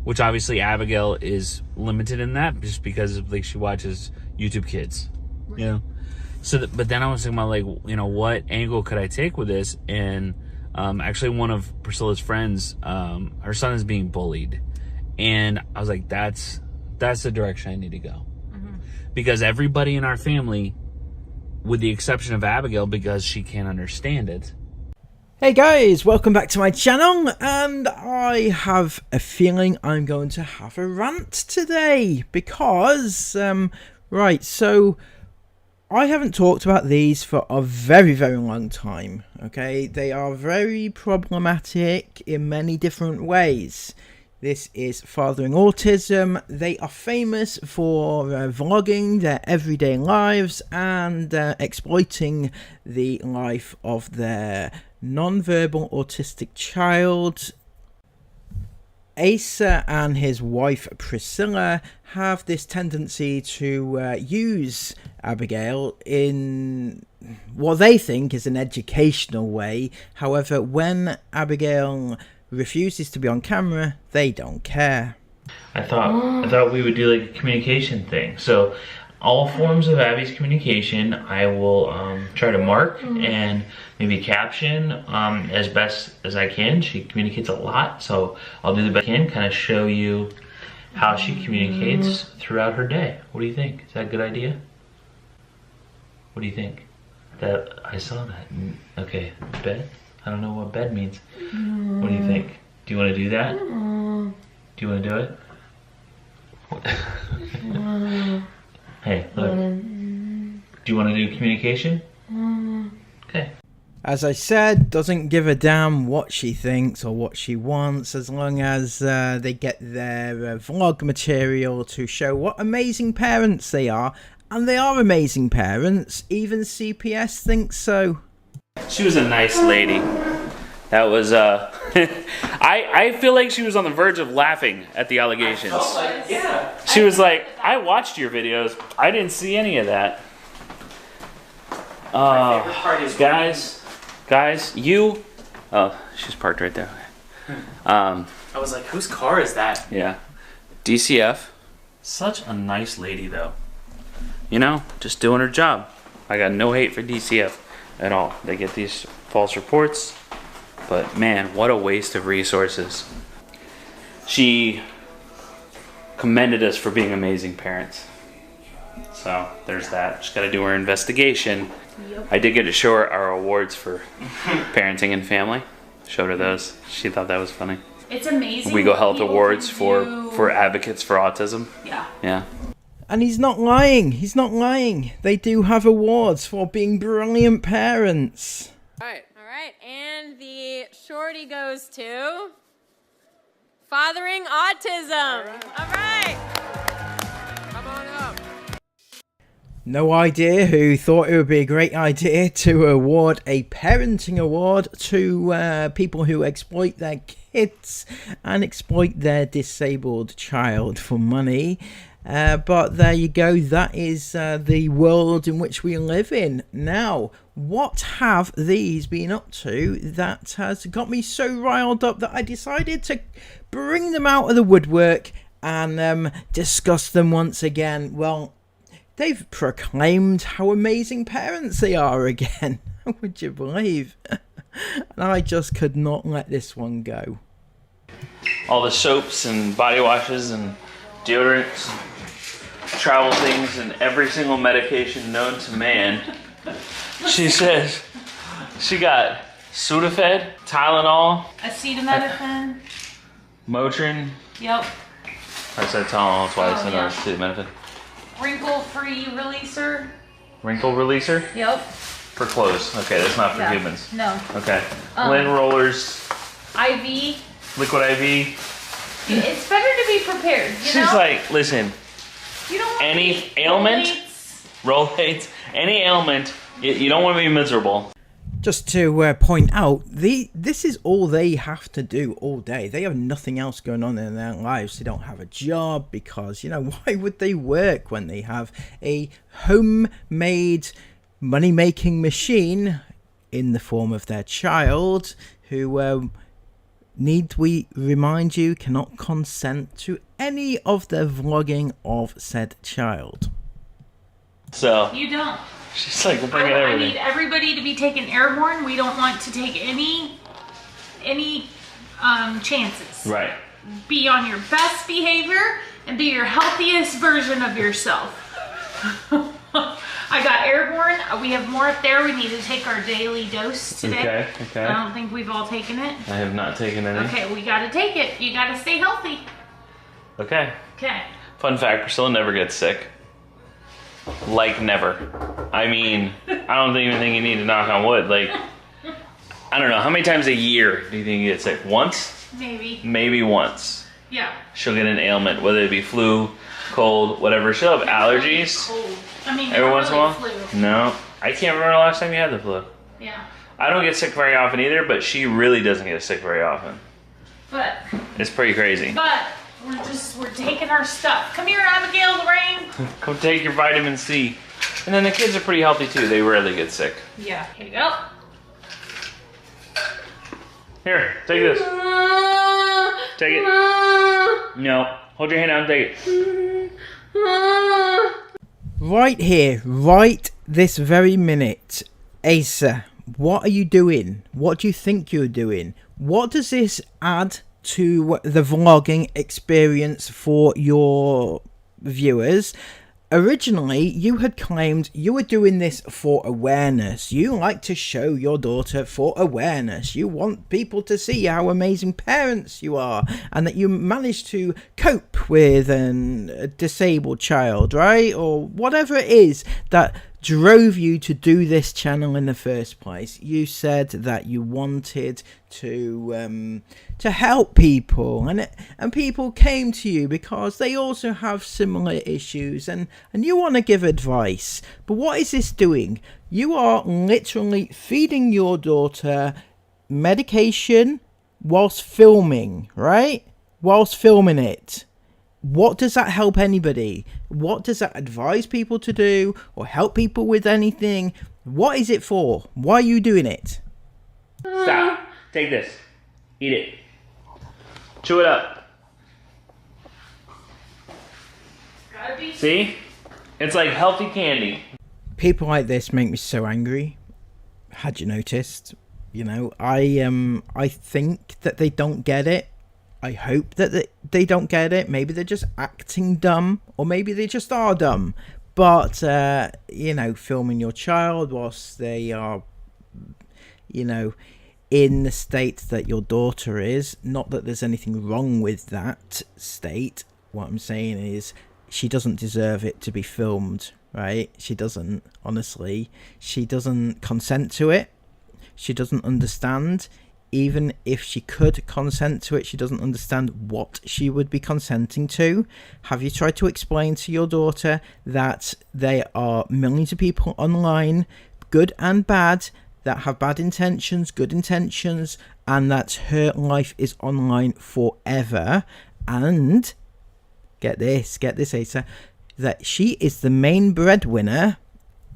which obviously Abigail is limited in that just because of, like, she watches YouTube Kids, you know. So, but then I was thinking about, like, you know, what angle could I take with this? And actually, one of Priscilla's friends, her son is being bullied, and I was like, that's the direction I need to go, because everybody in our family, with the exception of Abigail, because she can't understand it. Hey guys, welcome back to my channel, and I have a feeling I'm going to have a rant today because, right, so I haven't talked about these for a very, very long time, okay? They are very problematic in many different ways. This is Fathering Autism. They are famous for vlogging their everyday lives and exploiting the life of their non-verbal autistic child. Asa and his wife Priscilla have this tendency to use Abigail in what they think is an educational way. However, when Abigail refuses to be on camera, they don't care. I thought we would do like a communication thing. So all forms of Abby's communication, I will try to mark and maybe caption as best as I can. She communicates a lot, so I'll do the best I can, kind of show you how she communicates throughout her day. What do you think? Is that a good idea? What do you think? That I saw that. Okay, bed? I don't know what bed means. What do you think? Do you want to do that? Do you want to do it? Hey, look. Do you want to do communication? Okay. As I said, doesn't give a damn what she thinks or what she wants, as long as they get their vlog material to show what amazing parents they are. And they are amazing parents. Even CPS thinks so. She was a nice lady. That was, I feel like she was on the verge of laughing at the allegations. Yeah. She was like, I watched your videos. I didn't see any of that. Guys, you... Oh, she's parked right there. I was like, whose car is that? Yeah. DCF. Such a nice lady, though. You know, just doing her job. I got no hate for DCF at all. They get these false reports. But man, what a waste of resources. She commended us for being amazing parents. So there's that. Just got to do her investigation. Yep. I did get to show her our awards for parenting and family. Showed her those. She thought that was funny. It's amazing. We go health awards for advocates for autism. Yeah. Yeah. And he's not lying. He's not lying. They do have awards for being brilliant parents. All right, and the shorty goes to Fathering Autism. All right. Come on up. No idea who thought it would be a great idea to award a parenting award to people who exploit their kids and exploit their disabled child for money. But there you go, that is the world in which we live in. Now, what have these been up to that has got me so riled up that I decided to bring them out of the woodwork and discuss them once again? Well, they've proclaimed how amazing parents they are again. Would you believe? And I just could not let this one go. All the soaps and body washes and deodorants, travel things, and every single medication known to man. She says she got Sudafed, Tylenol, Acetaminophen. Motrin. Yep. I said Tylenol twice, Oh, and yeah. Acetaminophen. Wrinkle-free releaser. Wrinkle releaser Yep. for clothes. Okay, that's not for humans. No. Okay. Lint rollers, IV. liquid IV. It's better to be prepared, you She's know? like, listen, You don't want any to eat ailment? Rolaids. Rolaids, any ailment, you don't want to be miserable. Just to point out, this is all they have to do all day. They have nothing else going on in their lives. They don't have a job because, you know, why would they work when they have a homemade money-making machine in the form of their child who need we remind you, cannot consent to any of the vlogging of said child. So You don't. she's like, we'll bring it I everything. need everybody to be taken airborne. We don't want to take any chances. Right. Be on your best behavior and be your healthiest version of yourself. I got airborne. We have more up there. We need to take our daily dose today. Okay. I don't think we've all taken it. I have not taken any. Okay, we gotta take it. You gotta stay healthy. Okay. Okay. Fun fact, Priscilla never gets sick. Like, never. I mean, I don't even think you need to knock on wood. Like, I don't know, how many times a year do you think you get sick? Once? Maybe. Maybe once. Yeah. She'll get an ailment, whether it be flu, cold, whatever. She'll have allergies. Cold. I mean, Every not once in a really while? flu. No. I can't remember the last time you had the flu. Yeah. I don't get sick very often either, but she really doesn't get sick very often. But It's pretty crazy. we're taking our stuff. Come here, Abigail, Lorraine. Come take your vitamin C. And then the kids are pretty healthy too. They rarely get sick. Yeah. Here you go. Here, take this. Take it. No. Hold your hand out and take it. Right here, right this very minute, Asa, what are you doing? What do you think you're doing? What does this add to the vlogging experience for your viewers? Originally, you had claimed you were doing this for awareness. You like to show your daughter for awareness. You want people to see how amazing parents you are and that you managed to cope with a disabled child, right? Or whatever it is that drove you to do this channel in the first place. You said that you wanted to help people, and people came to you because they also have similar issues, and you want to give advice. But what is this doing? You are literally feeding your daughter medication whilst filming, right? Whilst filming it. What does that help anybody? What does that advise people to do or help people with anything? What is it for? Why are you doing it? Stop. Take this. Eat it. Chew it up. Gotta be. See? It's like healthy candy. People like this make me so angry. Had you noticed? You know, I think that they don't get it. I hope that they don't get it. Maybe they're just acting dumb, or maybe they just are dumb. But, you know, filming your child whilst they are, you know, in the state that your daughter is. Not that there's anything wrong with that state. What I'm saying is she doesn't deserve it to be filmed, right? She doesn't, honestly. She doesn't consent to it. She doesn't understand. Even if she could consent to it, she doesn't understand what she would be consenting to. Have you tried to explain to your daughter that there are millions of people online, good and bad, that have bad intentions, good intentions, and that her life is online forever? And get this, Asa, that she is the main breadwinner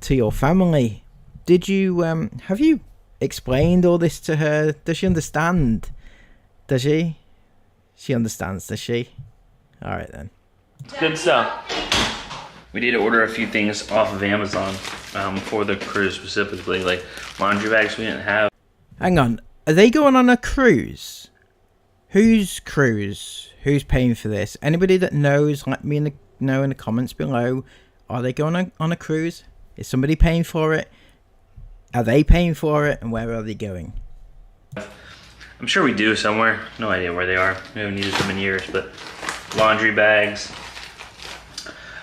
to your family. Did you, have you explained all this to her? Does she understand? Does she? She understands, does she? Alright then. Good stuff. We need to order a few things off of Amazon for the cruise specifically, like laundry bags we didn't have. Hang on, are they going on a cruise? Whose cruise? Who's paying for this? Anybody that knows, let me know in the comments below. Are they going on a cruise? Is somebody paying for it? Are they paying for it, and where are they going? I'm sure we do somewhere. No idea where they are. We haven't used them in years, but laundry bags.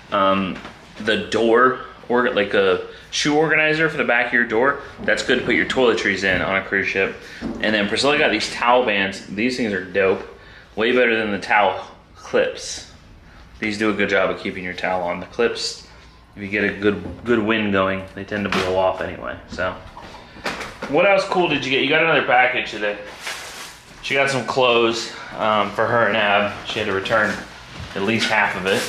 The door, or like a shoe organizer for the back of your door. That's good to put your toiletries in on a cruise ship. And then Priscilla got these towel bands. These things are dope. Way better than the towel clips. These do a good job of keeping your towel on. The clips, if you get a good wind going, they tend to blow off anyway. So, what else cool did you get? You got another package today. She got some clothes for her and Ab. She had to return at least half of it.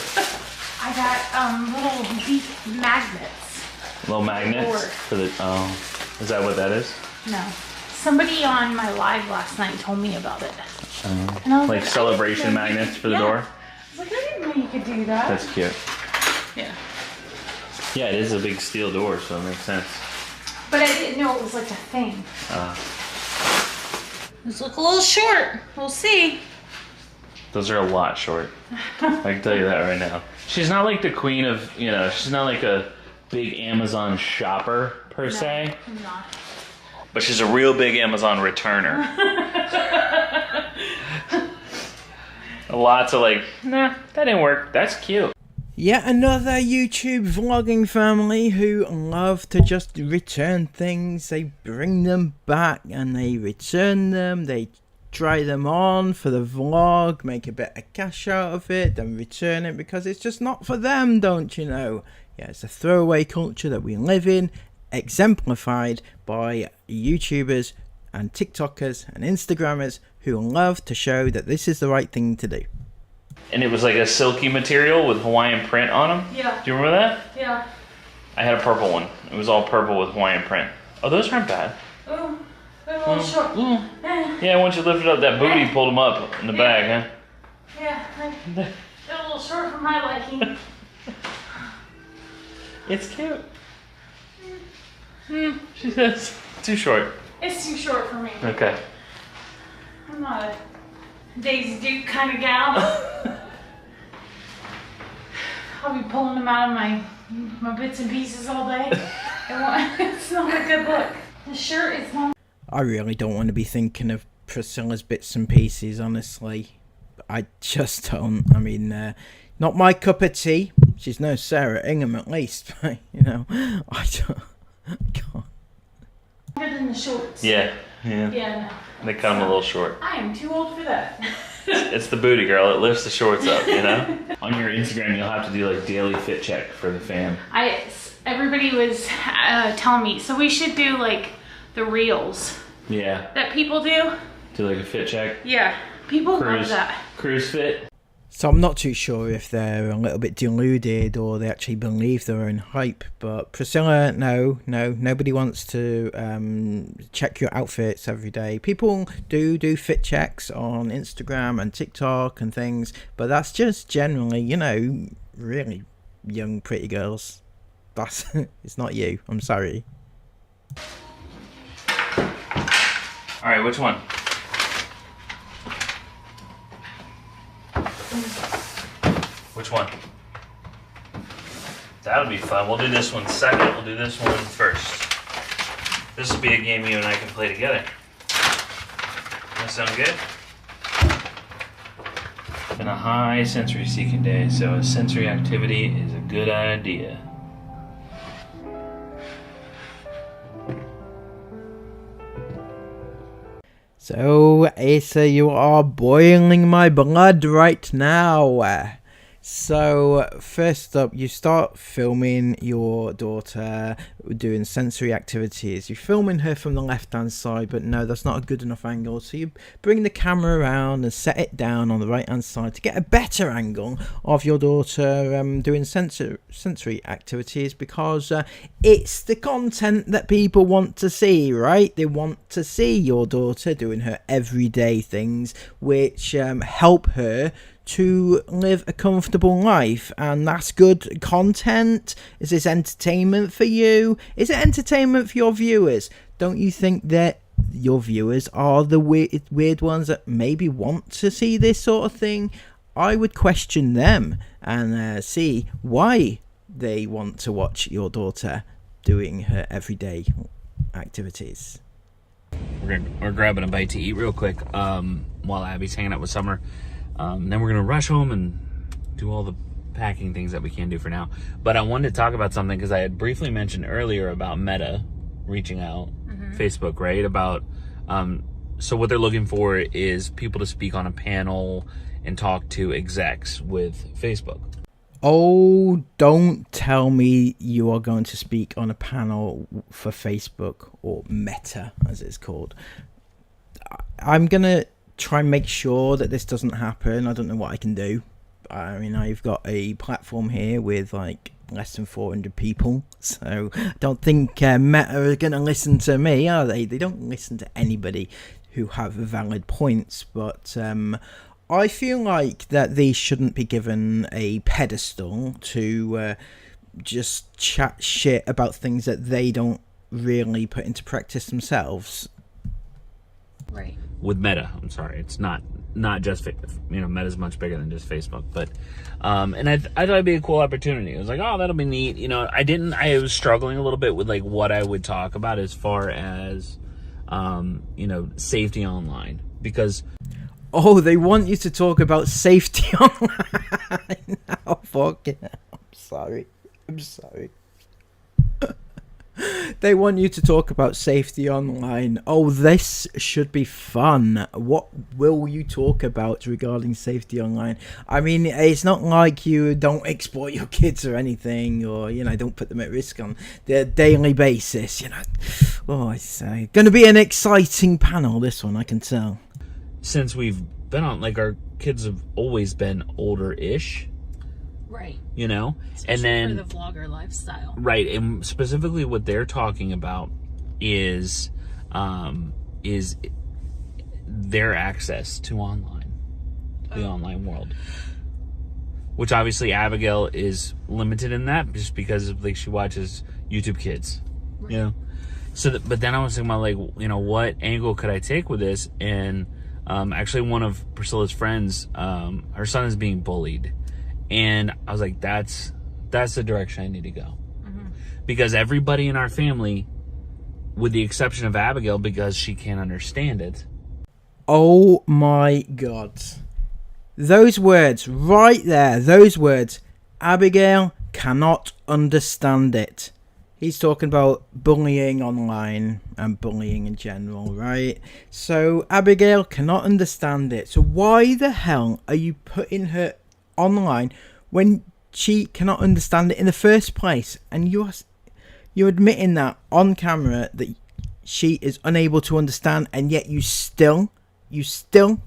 I got little deep magnets. Little magnets Or- for the. Oh, is that what that is? No, Somebody on my live last night told me about it. And I was Like celebration I didn't know magnets for the door? I was like, I didn't know you could do that. That's cute. Yeah. Yeah, it is a big steel door, so it makes sense. But I didn't know it was like a thing. These look a little short. We'll see. Those are a lot short. I can tell you that right now. She's not like the queen of, you know, she's not like a big Amazon shopper per se. I'm not. But she's a real big Amazon returner. Lots of like, nah, that didn't work. That's cute. Yet another YouTube vlogging family who love to just return things. They bring them back and they return them. They try them on for the vlog, make a bit of cash out of it, then return it because it's just not for them, don't you know? Yeah, it's a throwaway culture that we live in, exemplified by YouTubers and TikTokers and Instagrammers who love to show that this is the right thing to do. And it was like a silky material with Hawaiian print on them. Yeah. Do you remember that? Yeah. I had a purple one. It was all purple with Hawaiian print. Oh, those aren't bad. Oh, they're a little short. Yeah, once you lifted up that booty, pulled them up in the bag, Yeah, they're a little short for my liking. It's cute. She says, too short. It's too short for me. Okay. I'm not a Daisy Duke kind of gal. I'll be pulling them out of my bits and pieces all day. It's not a good look. The shirt is not. I really don't want to be thinking of Priscilla's bits and pieces, honestly. I just don't. I mean, not my cup of tea. She's no Sarah Ingham at least, but, you know, I can't. Longer than the shorts. Yeah. Yeah, no. They cut them a little short. I am too old for that. It's the booty, girl. It lifts the shorts up, you know? On your Instagram, you'll have to do like daily fit check for the fam. Everybody was telling me, so we should do like the reels Yeah. that people do. Do like a fit check. Yeah, people love that. Cruise fit. So I'm not too sure if they're a little bit deluded or they actually believe their own hype. But Priscilla, no, nobody wants to check your outfits every day. People do fit checks on Instagram and TikTok and things, but that's just generally, you know, really young pretty girls. That's it's not you. I'm sorry. All right, which one? Which one? That'll be fun. We'll do this one second. We'll do this one first. This will be a game you and I can play together. That sound good? It's been a high sensory seeking day, so a sensory activity is a good idea. So, Asa, you are boiling my blood right now. So, first up, you start filming your daughter doing sensory activities. You're filming her from the left-hand side, but no, that's not a good enough angle. So you bring the camera around and set it down on the right-hand side to get a better angle of your daughter doing sensory activities, because it's the content that people want to see, right? They want to see your daughter doing her everyday things, which help her to live a comfortable life, and that's good content. Is this entertainment for you? Is it entertainment for your viewers? Don't you think that your viewers are the weird ones that maybe want to see this sort of thing? I would question them and see why they want to watch your daughter doing her everyday activities. We're grabbing a bite to eat real quick while Abby's hanging out with Summer. Then we're gonna rush home and do all the packing things that we can do for now. But I wanted to talk about something because I had briefly mentioned earlier about Meta reaching out, Facebook, right? About so what they're looking for is people to speak on a panel and talk to execs with Facebook. Oh, don't tell me you are going to speak on a panel for Facebook, or Meta as it's called. I'm gonna try and make sure that this doesn't happen. I don't know what I can do. I mean, I've got a platform here with like less than 400 people. So I don't think Meta are going to listen to me, are they? They don't listen to anybody who have valid points. But I feel like that they shouldn't be given a pedestal to just chat shit about things that they don't really put into practice themselves. Right. With Meta, I'm sorry, it's not just Meta's much bigger than just Facebook, but and I thought it'd be a cool opportunity. I was like, oh, that'll be neat. I was struggling a little bit with like what I would talk about as far as safety online, because oh, they want you to talk about safety online. Oh, fuck it. I'm sorry. They want you to talk about safety online. Oh, this should be fun. What will you talk about regarding safety online? I mean, it's not like you don't exploit your kids or anything, or, don't put them at risk on their daily basis, Oh, I say. Going to be an exciting panel, this one, I can tell. Since we've been on, like, our kids have always been older-ish. Right. Especially and then for the vlogger lifestyle. Right, and specifically what they're talking about is their access to the online world. Which obviously Abigail is limited in that just because of she watches YouTube Kids. Right. But then I was thinking about what angle could I take with this? And actually one of Priscilla's friends, her son is being bullied. And I was like, that's the direction I need to go. Mm-hmm. Because everybody in our family, with the exception of Abigail, because she can't understand it. Oh my God. Those words right there, those words, Abigail cannot understand it. He's talking about bullying online and bullying in general, right? So Abigail cannot understand it. So why the hell are you putting her online when she cannot understand it in the first place? And you're admitting that on camera that she is unable to understand, and yet you still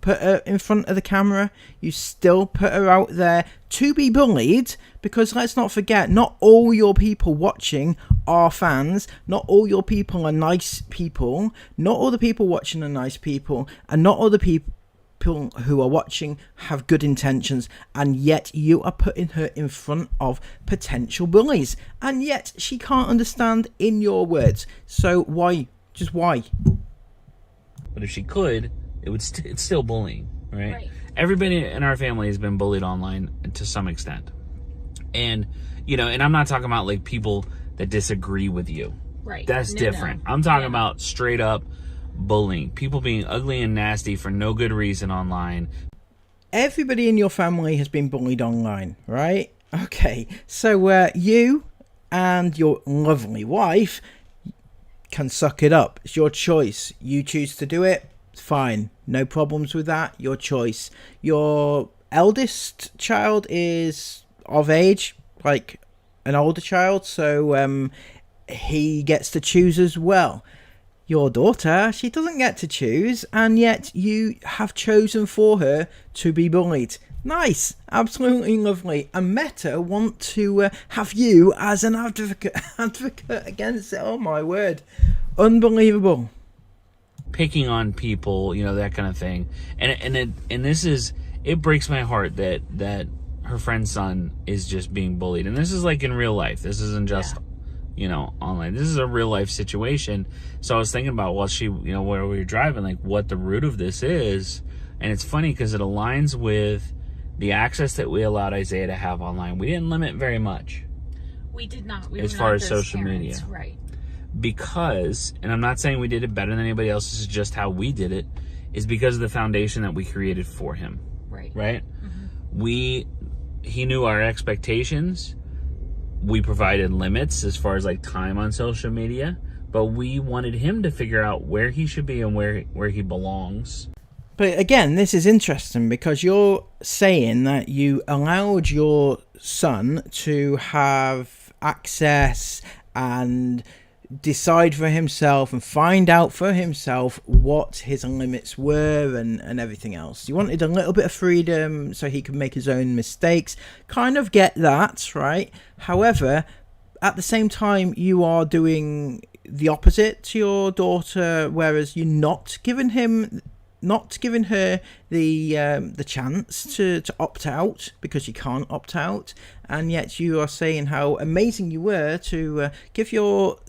put her in front of the camera. You still put her out there to be bullied, because let's not forget, not all your people watching are fans. Not all your people are nice people. Not all the people watching are nice people, and not all the people who are watching have good intentions, and yet you are putting her in front of potential bullies, and yet she can't understand in your words. So why? Just why? But if she could, it's still bullying, right? Everybody in our family has been bullied online to some extent, and and I'm not talking about like people that disagree with you. Right. That's different. I'm talking about straight up bullying, people being ugly and nasty for no good reason online. Everybody in your family has been bullied online, right? Okay, so you and your lovely wife can suck it up. It's your choice. You choose to do it, fine, no problems with that, your choice. Your eldest child is of age, like an older child, so he gets to choose as well. Your daughter, she doesn't get to choose, and yet you have chosen for her to be bullied. Nice, absolutely lovely. And Meta want to have you as an advocate against it. Oh my word, unbelievable. Picking on people, that kind of thing, and this is, it breaks my heart that her friend's son is just being bullied, and this is like in real life. This isn't just online. This is a real life situation. So I was thinking about while where we were driving, like what the root of this is. And it's funny because it aligns with the access that we allowed Isaiah to have online. We didn't limit very much. We did not. We as were far not as those social parents, media. right. Because, and I'm not saying we did it better than anybody else, this is just how we did it, is because of the foundation that we created for him. Right. Right? Mm-hmm. He knew our expectations. We provided limits as far as like time on social media, but we wanted him to figure out where he should be and where he belongs. But again, this is interesting because you're saying that you allowed your son to have access and decide for himself and find out for himself what his limits were and everything else. He wanted a little bit of freedom so he could make his own mistakes. Kind of get that, right? However, at the same time, you are doing the opposite to your daughter, whereas you're not giving her the chance to opt out, because you can't opt out, and yet you are saying how amazing you were to give your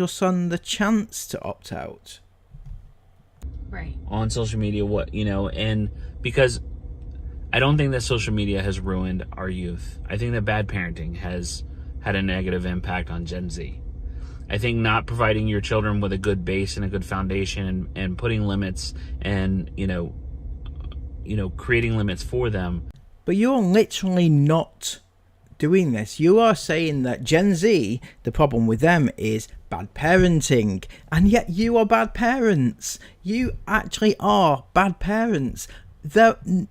son the chance to opt out. Right. On social media, and because I don't think that social media has ruined our youth. I think that bad parenting has had a negative impact on Gen Z. I think not providing your children with a good base and a good foundation and putting limits and, creating limits for them. But you're literally not doing this. You are saying that Gen Z, the problem with them is bad parenting, and yet you are bad parents. You actually are bad parents.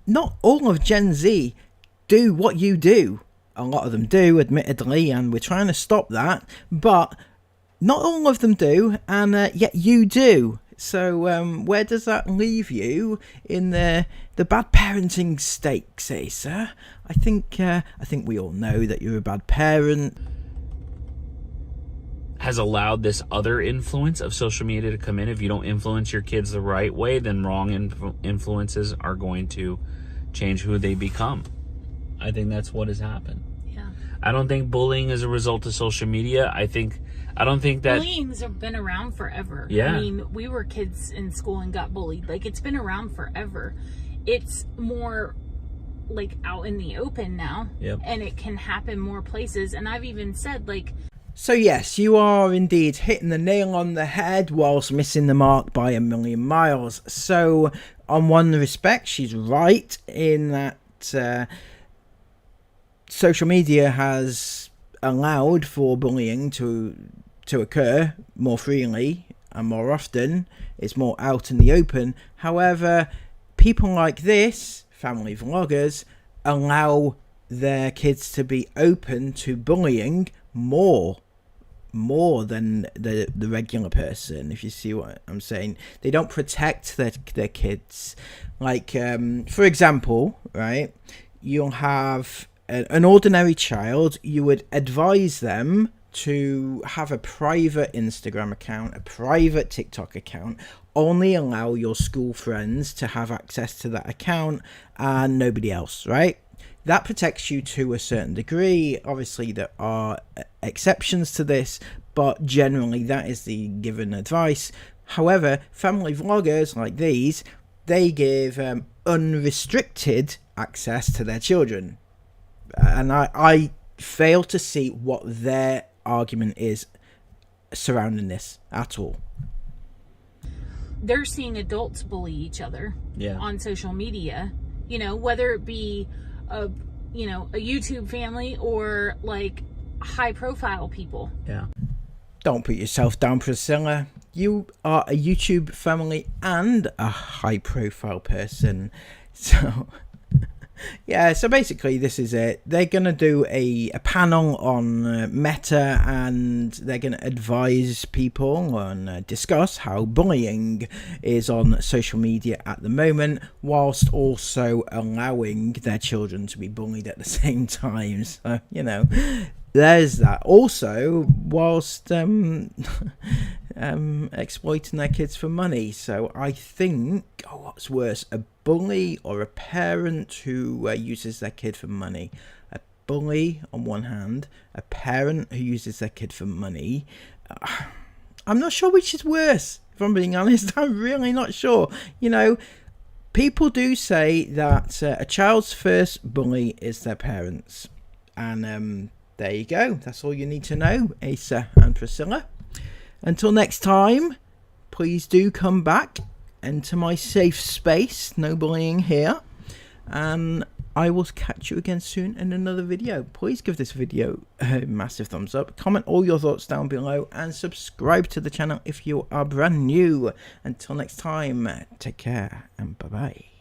Not all of Gen Z do what you do. A lot of them do, admittedly, and we're trying to stop that, but not all of them do, and yet you do. So where does that leave you in the bad parenting stakes, sir? I think we all know that you're a bad parent. Has allowed this other influence of social media to come in. If you don't influence your kids the right way, then wrong influences are going to change who they become. I think that's what has happened. Yeah. I don't think bullying is a result of social media. I don't think that bullying's been around forever. Yeah. I mean, we were kids in school and got bullied. Like, it's been around forever. It's more like out in the open now. Yep. And it can happen more places. And I've even said, like, so yes, you are indeed hitting the nail on the head whilst missing the mark by a million miles. So on one respect, she's right in that social media has allowed for bullying to occur more freely and more often. It's more out in the open. However, people like this, family vloggers, allow their kids to be open to bullying more than the regular person, if you see what I'm saying. They don't protect their kids. Like, for example, right, you'll have an ordinary child. You would advise them to have a private Instagram account, a private TikTok account. Only allow your school friends to have access to that account and nobody else, right? That protects you to a certain degree. Obviously, there are exceptions to this, but generally that is the given advice. However, family vloggers like these, they give unrestricted access to their children. And I fail to see what their argument is surrounding this at all. they're seeing adults bully each other on social media, you know, whether it be a YouTube family or like high profile people. Yeah. Don't put yourself down, Priscilla. You are a YouTube family and a high profile person. So yeah, so basically this is it. They're going to do a panel on Meta, and they're going to advise people on discuss how bullying is on social media at the moment, whilst also allowing their children to be bullied at the same time. So, you know, there's that. Also, whilst exploiting their kids for money. So I think, what's worse, a bully or a parent who uses their kid for money? A bully on one hand, a parent who uses their kid for money. I'm not sure which is worse, if I'm being honest. I'm really not sure. You know, people do say that a child's first bully is their parents. And there you go. That's all you need to know, Asa and Priscilla. Until next time, please do come back into my safe space. No bullying here. And I will catch you again soon in another video. Please give this video a massive thumbs up. Comment all your thoughts down below. And subscribe to the channel if you are brand new. Until next time, take care and bye-bye.